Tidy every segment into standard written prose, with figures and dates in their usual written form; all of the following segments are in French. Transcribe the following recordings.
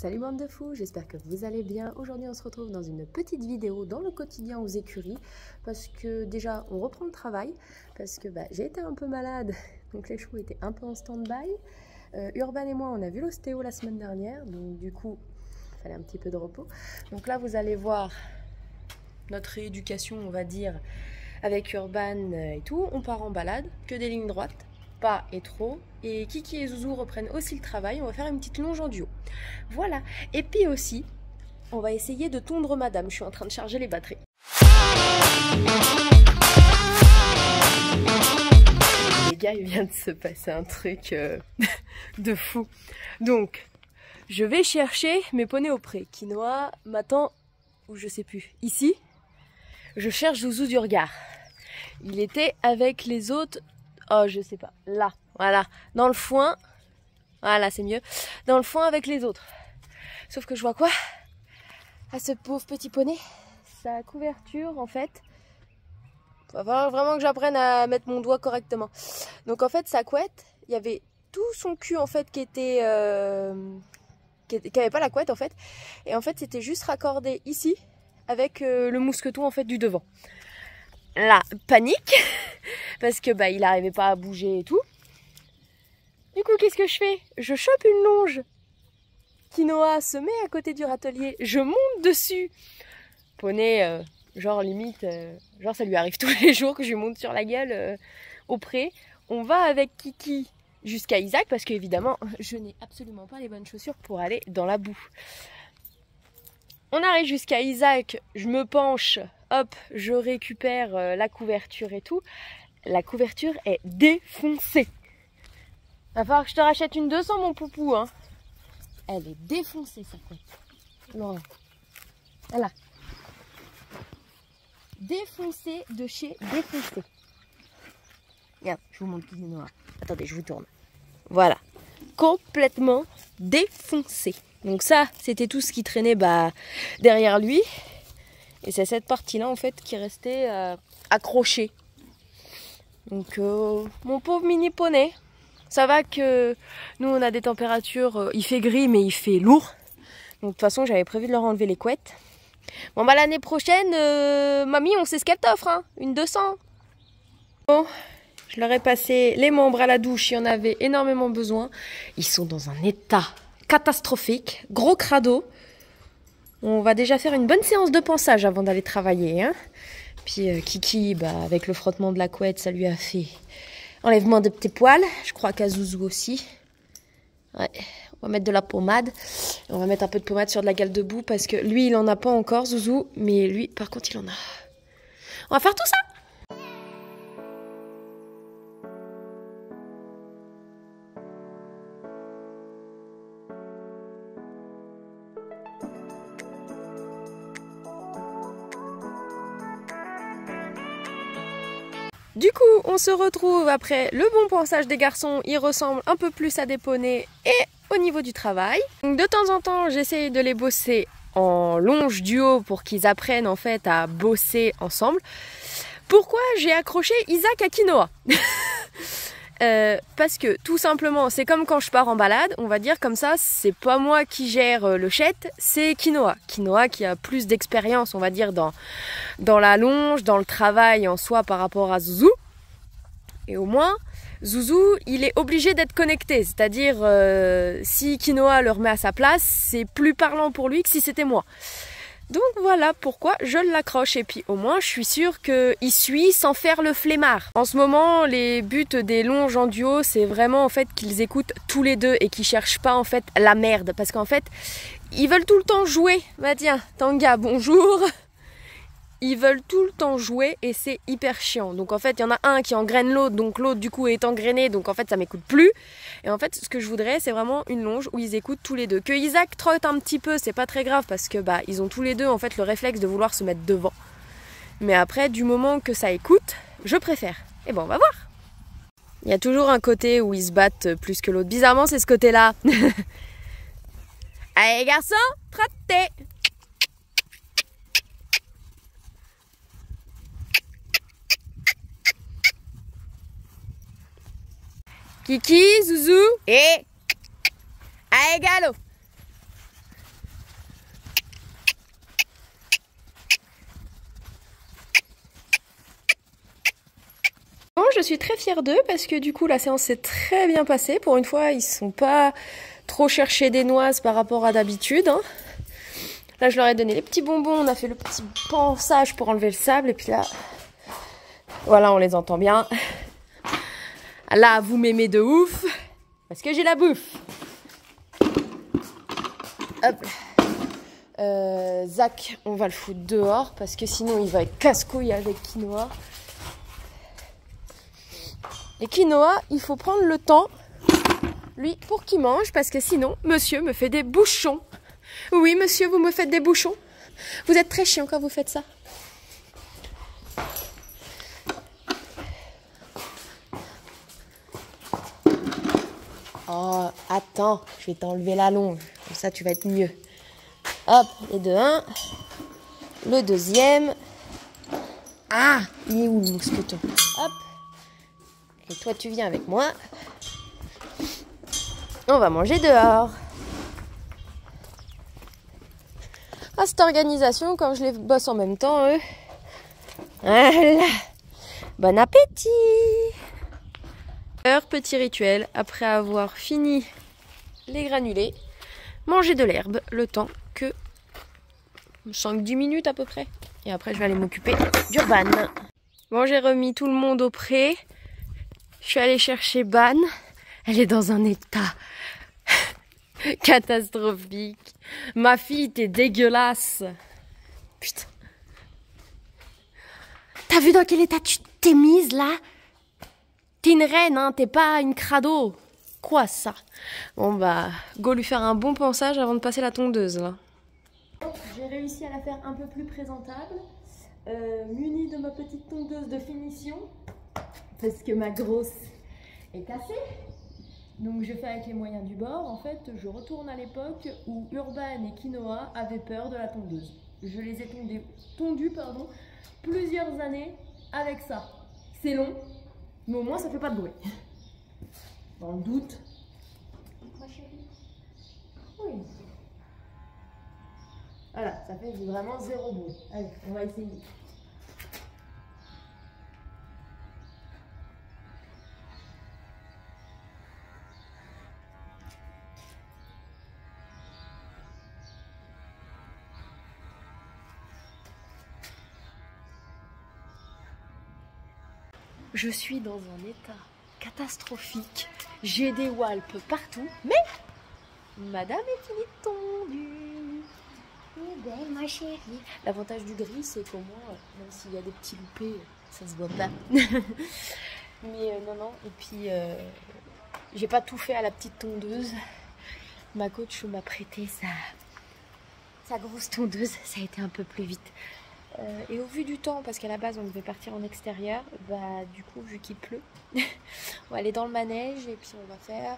Salut bande de fous, j'espère que vous allez bien. Aujourd'hui on se retrouve dans une petite vidéo dans le quotidien aux écuries parce que déjà on reprend le travail parce que j'ai été un peu malade donc les chevaux étaient un peu en stand-by. Urban et moi on a vu l'ostéo la semaine dernière donc du coup il fallait un petit peu de repos. Donc là vous allez voir notre rééducation on va dire avec Urban et tout. On part en balade, que des lignes droites. Pas et trop, et Kiki et Zouzou reprennent aussi le travail. On va faire une petite longe en duo, voilà. Et puis aussi on va essayer de tondre madame. Je suis en train de charger les batteries. Les gars, il vient de se passer un truc de fou. Donc je vais chercher mes poneys au pré. Quinoa m'attend, ou je sais plus, ici. Je cherche Zouzou du regard. Il était avec les autres. Oh, je sais pas. Là, voilà. Dans le foin. Voilà, c'est mieux. Dans le foin avec les autres. Sauf que je vois quoi? À ce pauvre petit poney. Sa couverture, en fait. Il va falloir vraiment que j'apprenne à mettre mon doigt correctement. Donc, en fait, sa couette, il y avait tout son cul, en fait, qui était... qui avait pas la couette, en fait. Et en fait, c'était juste raccordé ici, avec le mousqueton, en fait, du devant. Là, panique, parce que il n'arrivait pas à bouger et tout. Du coup, qu'est-ce que je fais? Je chope une longe. Quinoa se met à côté du râtelier. Je monte dessus. Poney, genre limite, genre ça lui arrive tous les jours que je lui monte sur la gueule au pré. On va avec Kiki jusqu'à Isaac, parce qu'évidemment, je n'ai absolument pas les bonnes chaussures pour aller dans la boue. On arrive jusqu'à Isaac, je me penche, hop, je récupère la couverture et tout. La couverture est défoncée. Va falloir que je te rachète une 200 mon poupou, hein. Elle est défoncée sa couette. Non. Voilà. Défoncée de chez défoncée. Regarde, je vous montre Quinoa. Attendez, je vous tourne. Voilà. Complètement défoncée. Donc ça, c'était tout ce qui traînait derrière lui. Et c'est cette partie-là, en fait, qui restait accrochée. Donc, mon pauvre mini poney. Ça va que nous, on a des températures... il fait gris, mais il fait lourd. Donc, de toute façon, j'avais prévu de leur enlever les couettes. Bon, l'année prochaine, mamie, on sait ce qu'elle t'offre, hein. Une 200. Bon, je leur ai passé les membres à la douche. Il y en avait énormément besoin. Ils sont dans un état... catastrophique, gros crado. On va déjà faire une bonne séance de pansage avant d'aller travailler, hein. Puis Kiki, avec le frottement de la couette, ça lui a fait enlèvement de petits poils. Je crois qu'à Zouzou aussi. Ouais, on va mettre de la pommade. On va mettre un peu de pommade sur de la gale de boue parce que lui, il en a pas encore, Zouzou, mais lui, par contre, il en a. On va faire tout ça. Du coup, on se retrouve après le bon pansage des garçons. Ils ressemblent un peu plus à des poneys et au niveau du travail. Donc, de temps en temps, j'essaye de les bosser en longe duo pour qu'ils apprennent en fait à bosser ensemble. Pourquoi j'ai accroché Isaac à Quinoa? Parce que tout simplement, c'est comme quand je pars en balade, on va dire comme ça, c'est pas moi qui gère le chette, c'est Quinoa. Quinoa qui a plus d'expérience, on va dire, dans la longe, dans le travail en soi par rapport à Zouzou. Et au moins, Zouzou, il est obligé d'être connecté, c'est-à-dire si Quinoa le remet à sa place, c'est plus parlant pour lui que si c'était moi. Donc voilà pourquoi je l'accroche et puis au moins je suis sûre qu'il suit sans faire le flemmard. En ce moment les buts des longes en duo c'est vraiment en fait qu'ils écoutent tous les deux et qu'ils cherchent pas en fait la merde parce qu'en fait ils veulent tout le temps jouer. Bah tiens, Tanga bonjour. Ils veulent tout le temps jouer et c'est hyper chiant. Donc en fait, il y en a un qui engraine l'autre, donc l'autre du coup est engrainé, donc en fait ça m'écoute plus. Et en fait, ce que je voudrais, c'est vraiment une longe où ils écoutent tous les deux. Que Isaac trotte un petit peu, c'est pas très grave parce que ils ont tous les deux en fait le réflexe de vouloir se mettre devant. Mais après, du moment que ça écoute, je préfère. Et bon, on va voir. Il y a toujours un côté où ils se battent plus que l'autre. Bizarrement, c'est ce côté-là. Allez garçons, trottez. Kiki, Zouzou, et allez galop. je suis très fière d'eux parce que du coup la séance s'est très bien passée. Pour une fois, ils ne sont pas trop cherchés des noises par rapport à d'habitude. Hein. Là, je leur ai donné les petits bonbons, on a fait le petit pansage pour enlever le sable. Et puis là, voilà, on les entend bien. Là, vous m'aimez de ouf parce que j'ai la bouffe. Hop. Zach, on va le foutre dehors parce que sinon il va être casse-couille avec Quinoa. Et Quinoa, il faut prendre le temps, lui, pour qu'il mange parce que sinon, monsieur me fait des bouchons. Oui, monsieur, vous me faites des bouchons. Vous êtes très chiant quand vous faites ça. Oh, attends, je vais t'enlever la longe. Comme ça, tu vas être mieux. Hop, et de un. Le deuxième. Ah, il est où le mousqueton? Hop. Et toi, tu viens avec moi. On va manger dehors. Ah, cette organisation, quand je les bosse en même temps, eux. Voilà. Bon appétit. Petit rituel, après avoir fini les granulés, manger de l'herbe le temps que 5-10 minutes à peu près. Et après, je vais aller m'occuper d'Urban. Bon, j'ai remis tout le monde au pré. Je suis allée chercher Ban. Elle est dans un état catastrophique. Ma fille, t'es dégueulasse. Putain. T'as vu dans quel état tu t'es mise là? T'es une reine, hein, t'es pas une crado. Quoi ça? Bon bah, go lui faire un bon pansage avant de passer la tondeuse là. J'ai réussi à la faire un peu plus présentable, munie de ma petite tondeuse de finition, parce que ma grosse est cassée. Donc je fais avec les moyens du bord. En fait, je retourne à l'époque où Urban et Quinoa avaient peur de la tondeuse. Je les ai tondus plusieurs années avec ça. C'est long, mais au moins ça fait pas de bruit. Dans le doute. Ma chérie. Oui. Voilà, ça fait vraiment zéro bruit. Allez, on va essayer. Je suis dans un état catastrophique. J'ai des walpes partout, mais madame est finie tondue. Et belle ma chérie. L'avantage du gris, c'est qu'au moins, même s'il y a des petits loupés, ça se voit pas. Mais non. Et puis, j'ai pas tout fait à la petite tondeuse. Ma coach m'a prêté sa grosse tondeuse. Ça a été un peu plus vite. Et au vu du temps, parce qu'à la base on devait partir en extérieur, bah du coup vu qu'il pleut, on va aller dans le manège et puis on va faire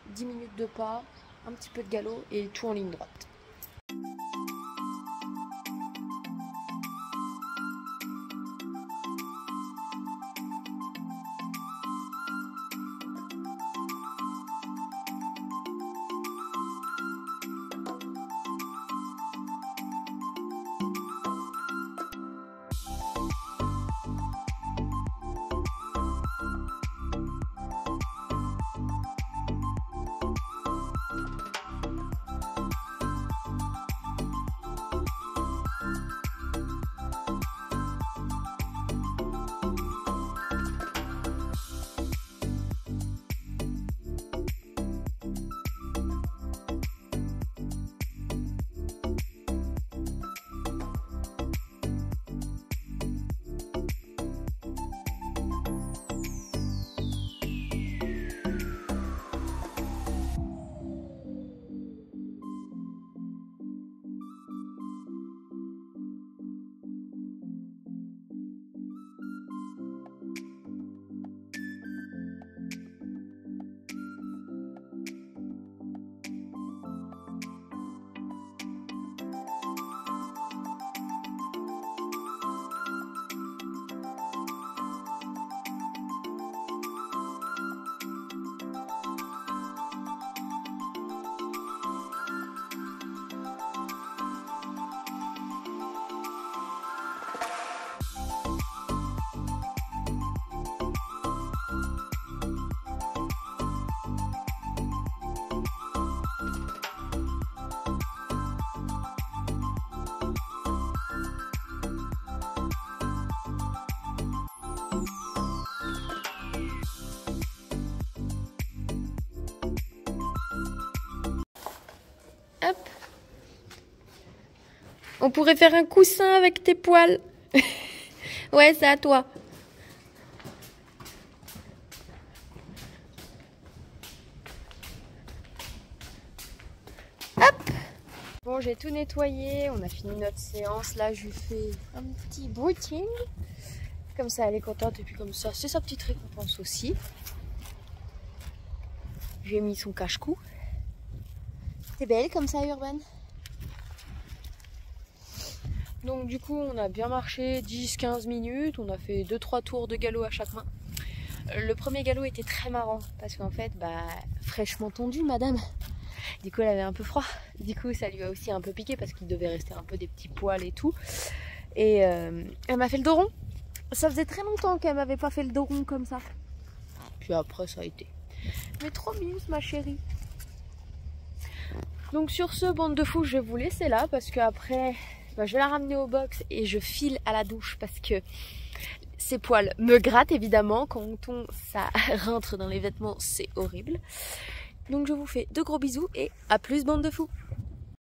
10 minutes de pas, un petit peu de galop et tout en ligne droite. On pourrait faire un coussin avec tes poils. Ouais, c'est à toi. Hop. Bon, j'ai tout nettoyé. On a fini notre séance. Là, je lui fais un petit bruiting. Comme ça, elle est contente. Et puis comme ça, c'est sa petite récompense aussi. J'ai mis son cache-cou. C'est belle comme ça, Urban. Donc du coup, on a bien marché 10-15 minutes. On a fait 2-3 tours de galop à chaque main. Le premier galop était très marrant. Parce qu'en fait, fraîchement tondu, madame. Du coup, elle avait un peu froid. Du coup, ça lui a aussi un peu piqué parce qu'il devait rester un peu des petits poils et tout. Et elle m'a fait le dos rond. Ça faisait très longtemps qu'elle m'avait pas fait le dos rond comme ça. Puis après, ça a été. Mais trop muse, ma chérie. Donc sur ce, bande de fous, je vais vous laisser là parce qu'après, je vais la ramener au box et je file à la douche parce que ses poils me grattent évidemment. Quand ça rentre dans les vêtements, c'est horrible. Donc je vous fais de gros bisous et à plus, bande de fous.